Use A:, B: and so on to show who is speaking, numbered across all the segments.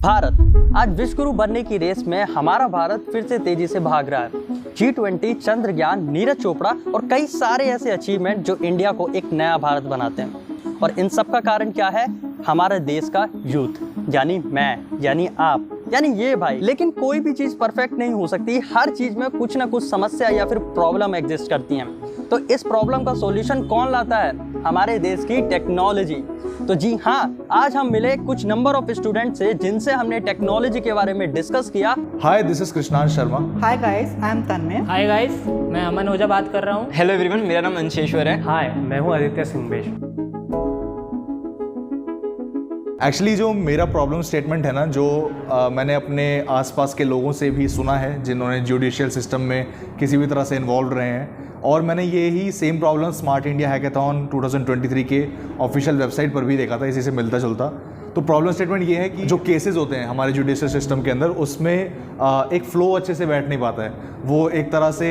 A: भारत आज विश्वगुरु बनने की रेस में हमारा भारत फिर से तेजी से भाग रहा है। G20, चंद्रयान, नीरज चोपड़ा और कई सारे ऐसे अचीवमेंट जो इंडिया को एक नया भारत बनाते हैं। और इन सब का कारण क्या है? हमारे देश का यूथ, यानी मैं, यानी आप, यानी ये भाई। लेकिन कोई भी चीज़ परफेक्ट नहीं हो सकती, हर चीज़ में कुछ ना कुछ समस्या या फिर प्रॉब्लम एग्जिस्ट करती हैं। तो इस प्रॉब्लम का सॉल्यूशन कौन लाता है? हमारे देश की टेक्नोलॉजी। तो जी हाँ, आज हम मिले कुछ नंबर ऑफ स्टूडेंट से जिनसे हमने टेक्नोलॉजी के बारे में डिस्कस किया।
B: Hi, this is Krishnansh Sharma.
C: Hi guys, I am Tanmay.
D: Hi guys, मैं अमन ओझा बात कर रहा हूँ।
E: हेलो एवरीवन, मेरा नाम अंशेश्वर है।
F: हाय, मैं हूँ आदित्य सिंहबेश।
B: एक्चुअली जो मेरा प्रॉब्लम स्टेटमेंट है ना, जो मैंने अपने आसपास के लोगों से भी सुना है जिन्होंने जुडिशियल सिस्टम में किसी भी तरह से इन्वॉल्व रहे हैं, और मैंने ये ही same problem smart India hackathon 2023 के ऑफिशियल वेबसाइट पर भी देखा था, इसी से मिलता जुलता। तो प्रॉब्लम स्टेटमेंट ये है कि जो केसेस होते हैं हमारे जुडिशियल सिस्टम के अंदर, उसमें एक फ़्लो अच्छे से बैठ नहीं पाता है। वो एक तरह से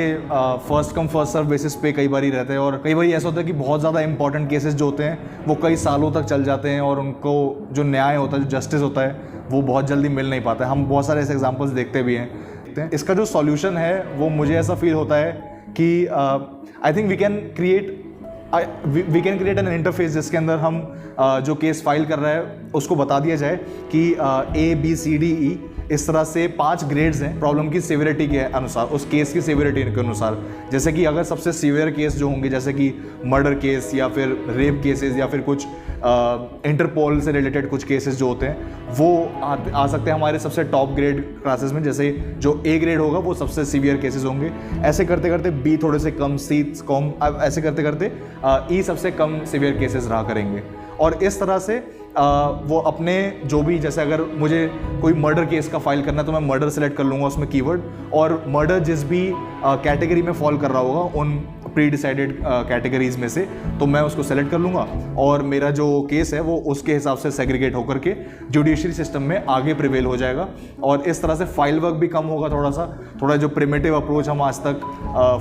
B: first come first serve basis पे कई बार ही रहते हैं, और कई बार ऐसा होता है कि बहुत ज़्यादा इंपॉर्टेंट केसेस जो होते हैं वो कई सालों तक चल जाते हैं, और उनको जो न्याय होता है, जो जस्टिस होता है, वो बहुत जल्दी मिल नहीं पाता है। हम बहुत सारे ऐसे एग्जाम्पल्स देखते भी हैं। इसका जो सॉल्यूशन है वो मुझे ऐसा फील होता है कि I think we can create an interface जिसके अंदर हम जो केस फाइल कर रहा है उसको बता दिया जाए कि ABCDE इस तरह से 5 ग्रेड्स हैं प्रॉब्लम की सिवियरिटी के अनुसार, उस केस की सिवियरिटी के अनुसार। जैसे कि अगर सबसे सीवियर केस जो होंगे, जैसे कि मर्डर केस या फिर रेप केसेस या फिर कुछ इंटरपोल से रिलेटेड कुछ केसेस जो होते हैं, वो आ सकते हैं हमारे सबसे टॉप ग्रेड क्लासेस में। जैसे जो A ग्रेड होगा वो सबसे सीवियर केसेस होंगे। ऐसे करते करते B थोड़े से कम, C कम, ऐसे करते करते E सबसे कम सीवियर केसेस रहा करेंगे। और इस तरह से वो अपने जो भी, जैसे अगर मुझे कोई मर्डर केस का फाइल करना है तो मैं मर्डर सेलेक्ट कर लूँगा उसमें कीवर्ड, और मर्डर जिस भी कैटेगरी में फॉल कर रहा होगा उन प्री डिसाइडेड कैटेगरीज में से, तो मैं उसको सेलेक्ट कर लूँगा, और मेरा जो केस है वो उसके हिसाब से सेग्रीगेट होकर के जुडिशरी सिस्टम में आगे प्रिवेल हो जाएगा। और इस तरह से फाइल वर्क भी कम होगा, थोड़ा जो प्रिमिटिव अप्रोच हम आज तक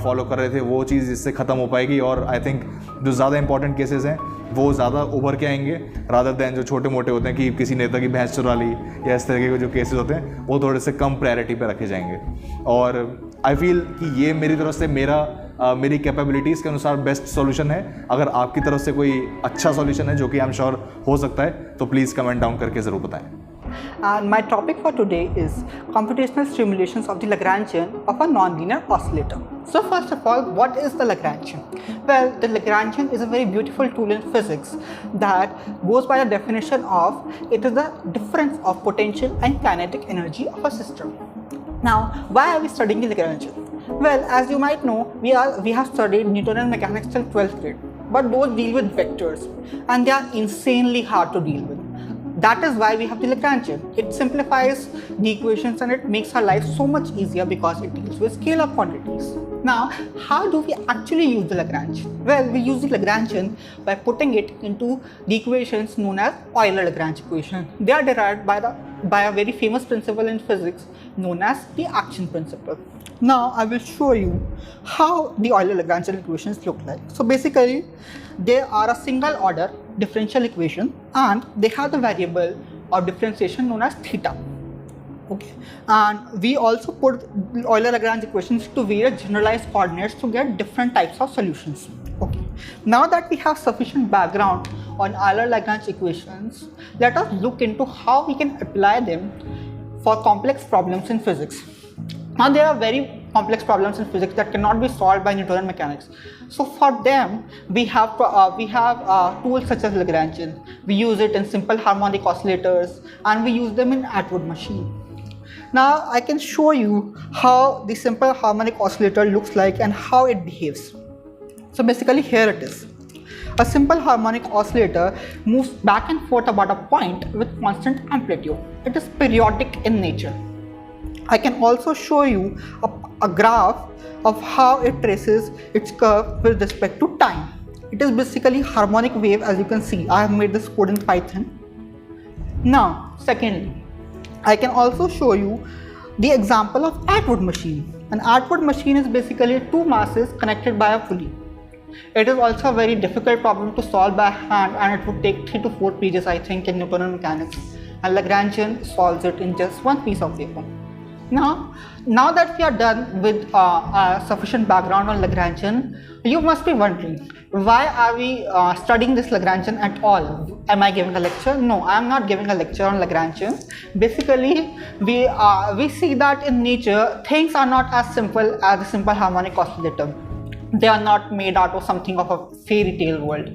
B: फॉलो कर रहे थे वो चीज़ इससे ख़त्म हो पाएगी। और आई थिंक जो ज़्यादा इंपॉर्टेंट केसेस हैं वो ज़्यादा उभर के आएंगे, रादर दैन जो छोटे मोटे होते हैं कि किसी नेता की भैंस चुरा ली या इस तरह के जो केसेस होते हैं वो थोड़े से कम प्रायोरिटी पे रखे जाएंगे। और आई फील कि ये मेरी तरफ से मेरी कैपेबिलिटीज़ के अनुसार बेस्ट सॉल्यूशन है। अगर आपकी तरफ से कोई अच्छा सॉल्यूशन है जो कि आई एम श्योर हो सकता है, तो प्लीज़ कमेंट डाउन करके ज़रूर बताएं।
C: And my topic for today is computational simulations of the Lagrangian of a nonlinear oscillator. So first of all, what is the Lagrangian? Well, the Lagrangian is a very beautiful tool in physics that goes by the definition of it is the difference of potential and kinetic energy of a system. Now, why are we studying the Lagrangian? Well, as you might know, we have studied Newtonian mechanics till 12th grade, but those deal with vectors and they are insanely hard to deal with. That is why we have the Lagrangian. It simplifies the equations and it makes our life so much easier because it deals with scalar quantities. Now, how do we actually use the Lagrangian? Well, we use the Lagrangian by putting it into the equations known as Euler-Lagrange equation. They are derived by a very famous principle in physics known as the action principle. Now, I will show you how the Euler-Lagrange equations look like. So basically, they are a single order differential equation and they have the variable of differentiation known as theta. Okay, and we also put Euler-Lagrange equations to various generalized coordinates to get different types of solutions. Okay, now that we have sufficient background on Euler-Lagrange equations, let us look into how we can apply them for complex problems in physics. Now there are very complex problems in physics that cannot be solved by Newtonian mechanics. So for them, we have tools such as Lagrangian. We use it in simple harmonic oscillators, and we use them in Atwood machine. Now I can show you how the simple harmonic oscillator looks like and how it behaves. So basically, here it is. A simple harmonic oscillator moves back and forth about a point with constant amplitude. It is periodic in nature. I can also show you a graph of how it traces its curve with respect to time. It is basically harmonic wave, as you can see. I have made this code in Python. Now, secondly, I can also show you the example of Atwood machine. An Atwood machine is basically two masses connected by a pulley. It is also a very difficult problem to solve by hand, and it would take 3 to 4 pages, I think, in Newtonian mechanics. and Lagrangian solves it in just one piece of paper. Now that we are done with sufficient background on Lagrangian, you must be wondering, why are we studying this Lagrangian at all? Am I giving a lecture? No, I am not giving a lecture on Lagrangian. Basically, we see that in nature, things are not as simple as a simple harmonic oscillator. They are not made out of something of a fairy tale world.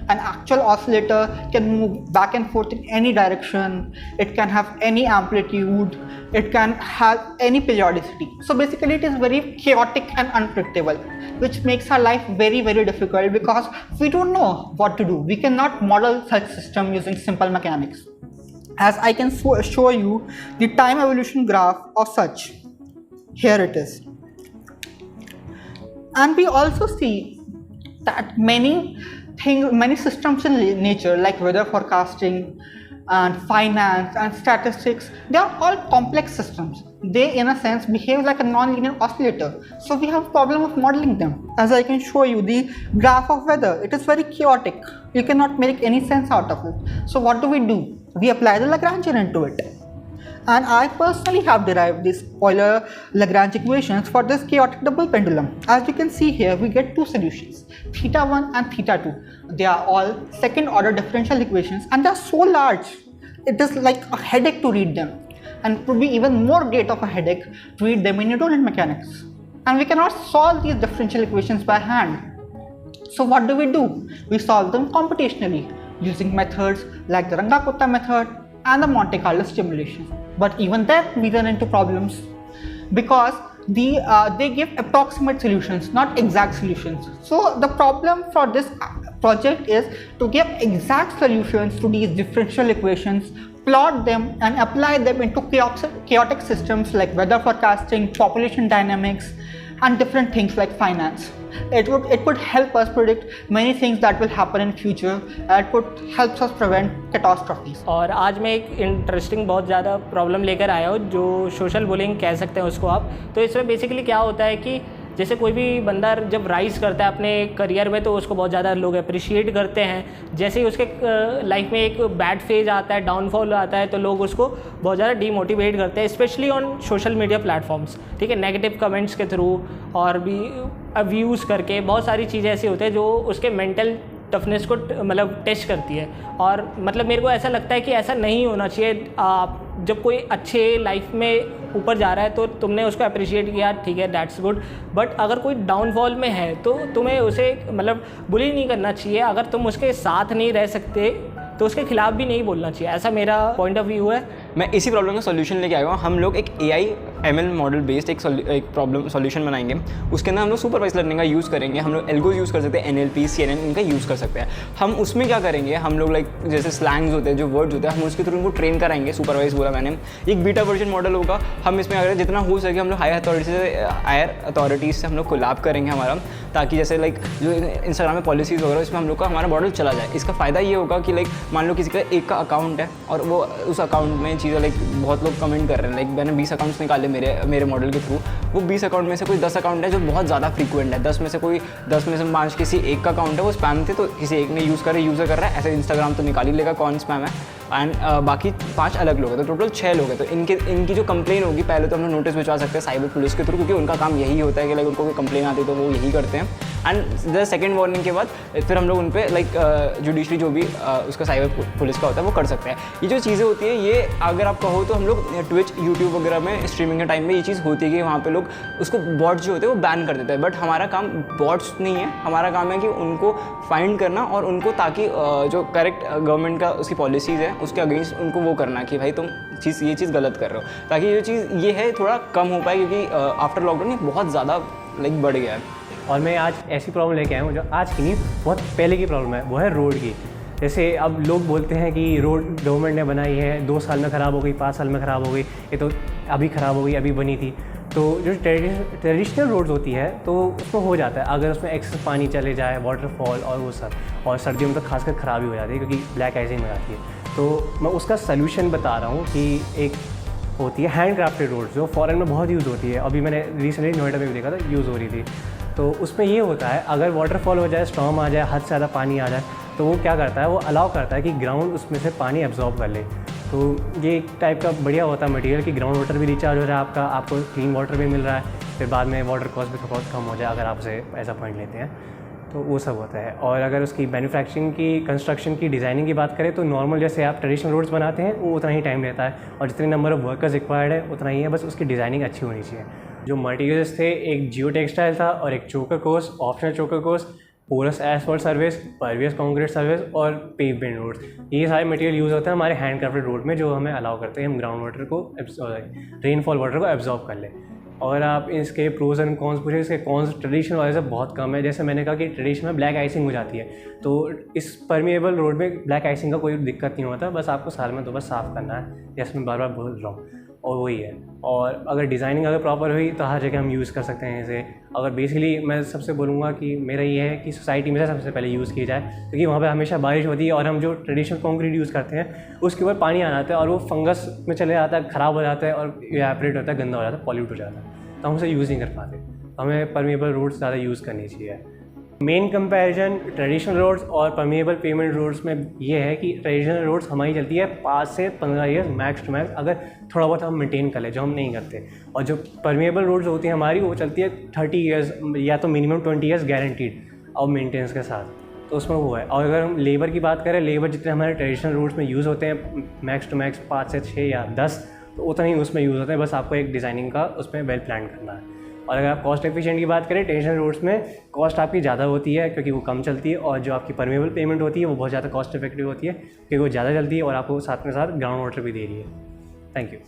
C: An actual oscillator can move back and forth in any direction, it can have any amplitude, it can have any periodicity. So basically it is very chaotic and unpredictable, which makes our life very, very difficult because we don't know what to do. We cannot model such system using simple mechanics. As I can show you the time evolution graph of such. Here it is. And we also see that many systems in nature like weather forecasting and finance and statistics, they are all complex systems. They in a sense behave like a non-linear oscillator. So we have a problem of modeling them. As I can show you the graph of weather, it is very chaotic. You cannot make any sense out of it. So what do? We apply the Lagrangian into it. And I personally have derived these Euler-Lagrange equations for this chaotic double pendulum. As you can see here, we get two solutions, θ1 and θ2. They are all second order differential equations and they are so large, it is like a headache to read them. And it would be even more great of a headache to read them in Newtonian mechanics. And we cannot solve these differential equations by hand. So what do? We solve them computationally using methods like the Runge-Kutta method and the Monte Carlo simulation. But even then we run into problems because they give approximate solutions, not exact solutions. So the problem for this project is to give exact solutions to these differential equations, plot them and apply them into chaotic systems like weather forecasting, population dynamics and different things like finance. It would help us predict many things that will happen in future. It would help us prevent catastrophes.
D: और आज मैं एक interesting बहुत ज़्यादा problem लेकर आया हूँ जो सोशल बुलिंग कह सकते हैं उसको आप। तो इसमें बेसिकली क्या होता है कि जैसे कोई भी बंदा जब राइज़ करता है अपने करियर में तो उसको बहुत ज़्यादा लोग अप्रिशिएट करते हैं। जैसे ही उसके लाइफ में एक बैड फेज आता है, डाउनफॉल आता है, तो लोग उसको बहुत ज़्यादा डीमोटिवेट करते हैं, specially on social media platforms, ठीक है, नेगेटिव कमेंट्स के थ्रू और भी व्यूज़ करके बहुत सारी चीज़ें ऐसी होती हैं जो उसके मेंटल टफनेस को मतलब टेस्ट करती है। और मतलब मेरे को ऐसा लगता है कि ऐसा नहीं होना चाहिए। जब कोई अच्छे लाइफ में ऊपर जा रहा है तो तुमने उसको अप्रिशिएट किया, ठीक है, दैट्स गुड, बट अगर कोई डाउनफॉल में है तो तुम्हें उसे मतलब बुली नहीं करना चाहिए। अगर तुम उसके साथ नहीं रह सकते तो उसके खिलाफ भी नहीं बोलना चाहिए, ऐसा मेरा पॉइंट ऑफ व्यू है।
E: मैं इसी प्रॉब्लम का सॉल्यूशन लेके आया हूँ। हम लोग एक AI ML मॉडल बेस्ड एक प्रॉब्लम सॉल्यूशन बनाएंगे। उसके अंदर हम लोग सुपरवाइज लर्निंग का यूज़ करेंगे। हम लोग एल्गोज यूज़ कर सकते हैं, NLP CNN इनका यूज़ कर सकते हैं। हम उसमें क्या करेंगे, हम लोग लाइक जैसे स्लैंग्स होते हैं, जो वर्ड्स होते हैं, हम उसके थ्रू उनको ट्रेन कराएंगे। सुपरवाइज बोला मैंने, एक बीटा वर्जन मॉडल होगा। हम इसमें अगर जितना हो सके हम लोग हायर अथॉरिटीज़ से हम लोग कोलैब करेंगे हमारा, ताकि जैसे लाइक जो इंस्टाग्राम में पॉलिसीज़ वगैरह इसमें हम लोग का हमारा मॉडल चला जाए। इसका फ़ायदा ये होगा कि लाइक मान लो किसी का एक का अकाउंट है और वो उस अकाउंट में चीज़ें लाइक बहुत लोग कमेंट कर रहे हैं, लाइक मैंने 20 अकाउंट्स निकाले मेरे मॉडल के थ्रू। वो 20 अकाउंट में से कोई 10 अकाउंट है जो बहुत ज़्यादा फ्रीक्वेंट है, 10 में से 5 किसी एक का अकाउंट है वो स्पैम थे तो किसी एक ने यूज़र कर रहा है। ऐसे इंस्टाग्राम तो निकाल ही लेगा कौन स्पैम है, एंड बाकी 5 अलग लोग हैं, तो टोटल 6 लोग हैं। तो इनकी जो कंप्लेन होगी पहले तो हम लोग नोटिस भिजवा सकते हैं साइबर पुलिस के थ्रू, क्योंकि उनका काम यही होता है कि लाइक उनको कोई कंप्लेन आती है तो वो यही करते हैं। एंड द सेकंड वार्निंग के बाद फिर हम लोग उन पर लाइक जुडिशरी जो भी उसका साइबर पुलिस का होता है वो कर सकते हैं। ये जो चीज़ें होती हैं ये अगर आप कहो तो हम लोग ट्विच यूट्यूब वगैरह में स्ट्रीमिंग के टाइम में ये चीज़ होती है कि वहाँ पे लोग उसको बॉट्स जो होते हैं वो बैन कर देते हैं। बट हमारा काम बॉट्स नहीं है, हमारा काम है कि उनको फाइंड करना और उनको ताकि जो करेक्ट गवर्नमेंट का उसकी पॉलिसीज़ है उसके अगेंस्ट उनको वो करना कि भाई तुम ये चीज़ गलत कर रहे हो, ताकि ये चीज़ ये है थोड़ा कम हो पाए, क्योंकि आफ्टर लॉकडाउन ये बहुत ज़्यादा लाइक बढ़ गया है।
F: और मैं आज ऐसी प्रॉब्लम लेके आया हूँ जो आज की नहीं बहुत पहले की प्रॉब्लम है, वो है रोड की। जैसे अब लोग बोलते हैं कि रोड गवर्नमेंट ने बनाई है, 2 साल में ख़राब हो गई, 5 साल में ख़राब हो गई, ये तो अभी ख़राब हो गई, अभी बनी थी। तो जो ट्रेडिशनल रोड्स होती है तो उसमें हो जाता है अगर उसमें एक्सेस पानी चले जाए, वाटरफॉल और वो सब, और सर्दियों में तो खासकर ख़राब ही हो जाती है क्योंकि ब्लैक आइजिंग हो जाती है। तो मैं उसका सल्यूशन बता रहा हूँ कि एक होती है हैंड क्राफ्टेड रोड्स जो फॉरेन में बहुत यूज़ होती है। अभी मैंने रिसेंटली नोएडा में भी देखा था, यूज़ हो रही थी। तो उसमें ये होता है अगर वाटरफॉल हो जाए, स्टॉर्म आ जाए, हद से ज़्यादा पानी आ जाए, तो वो क्या करता है, वो अलाउ करता है कि ग्राउंड उसमें से पानी एब्जॉर्ब कर ले। तो ये एक टाइप का बढ़िया होता है मटेरियल कि ग्राउंड वाटर भी रिचार्ज हो रहा है आपका, आपको क्लीन वाटर भी मिल रहा है, फिर बाद में वाटर कॉस्ट भी बहुत कम हो जाए अगर आप उसे ऐसा पॉइंट लेते हैं, तो वो सब होता है। और अगर उसकी मैन्युफैक्चरिंग की, कंस्ट्रक्शन की, डिज़ाइनिंग की बात करें तो नॉर्मल जैसे आप ट्रेडिशनल रोड्स बनाते हैं वो उतना ही टाइम लेता है और जितने नंबर ऑफ वर्कर्स रिक्वायर्ड है उतना ही है, बस उसकी डिज़ाइनिंग अच्छी होनी चाहिए। जो मटेरियल्स थे, एक जियो टेक्सटाइल था और एक choker course, optional choker course, porous asphalt surface, pervious concrete surface और पेवमेंट रोड्स, ये सारे मटेरियल यूज़ होते हैं हमारे हैंडक्राफ्टेड रोड में, जो हमें अलाउ करते हैं हम ग्राउंड वाटर को, रेनफॉल वाटर को एब्जॉर्ब कर लें। और आप इसके प्रोज एंड कॉन्स पूछे, इसके कॉन्स ट्रेडिशनल वाले से बहुत कम है। जैसे मैंने कहा कि ट्रेडिशनल में ब्लैक आइसिंग हो जाती है, तो इस परमिएबल रोड में ब्लैक आइसिंग का कोई दिक्कत नहीं होता, बस आपको साल में तो बस साफ़ करना है, जैसे मैं बार बार बोल रहा हूँ, और वही है। और अगर डिज़ाइनिंग अगर प्रॉपर हुई तो हर जगह हम यूज़ कर सकते हैं इसे। अगर बेसिकली मैं सबसे बोलूँगा कि मेरा ये है कि सोसाइटी में सबसे पहले यूज़ की जाए, क्योंकि वहाँ पे हमेशा बारिश होती है और हम जो ट्रेडिशनल कंक्रीट यूज़ करते हैं उसके ऊपर पानी आ जाता है और वो फंगस में चले जाता है, ख़राब हो जाता है और इवेपोरेट होता है, गंदा हो जाता है, पॉल्यूट हो जाता है, तो हम उसे यूज़ नहीं कर पाते। हमें परमिएबल रोड्स ज़्यादा यूज़ करनी चाहिए। मेन कंपैरिजन ट्रेडिशनल रोड्स और परमिएबल पेवमेंट रोड्स में ये है कि ट्रेडिशनल रोड्स हमारी चलती है 5 से 15 ईयर्स मैक्स टू मैक्स, अगर थोड़ा बहुत हम मेंटेन कर लें, जो हम नहीं करते। और जो परमिएबल रोड्स होती हैं हमारी, वो चलती है 30 ईयर्स या तो मिनिमम 20 ईयर्स गारंटीड और मेंटेनेंस के साथ, तो उसमें वो है। और अगर हम लेबर की बात करें, लेबर जितने हमारे ट्रेडिशनल रोड्स में यूज़ होते हैं मैक्स टू मैक्स 5 से 6 या 10, तो उतना ही उसमें यूज़ होता है, बस आपको एक डिज़ाइनिंग का उसमें वेल प्लान करना है। और अगर आप कॉस्ट एफिशिएंट की बात करें, ट्रेडिशनल रोड्स में कॉस्ट आपकी ज़्यादा होती है क्योंकि वो कम चलती है, और जो आपकी परमिएबल पेमेंट होती है वो बहुत ज़्यादा कॉस्ट इफेक्टिव होती है क्योंकि वो ज़्यादा चलती है और आपको साथ में साथ ग्राउंड वाटर भी दे रही है। Thank you.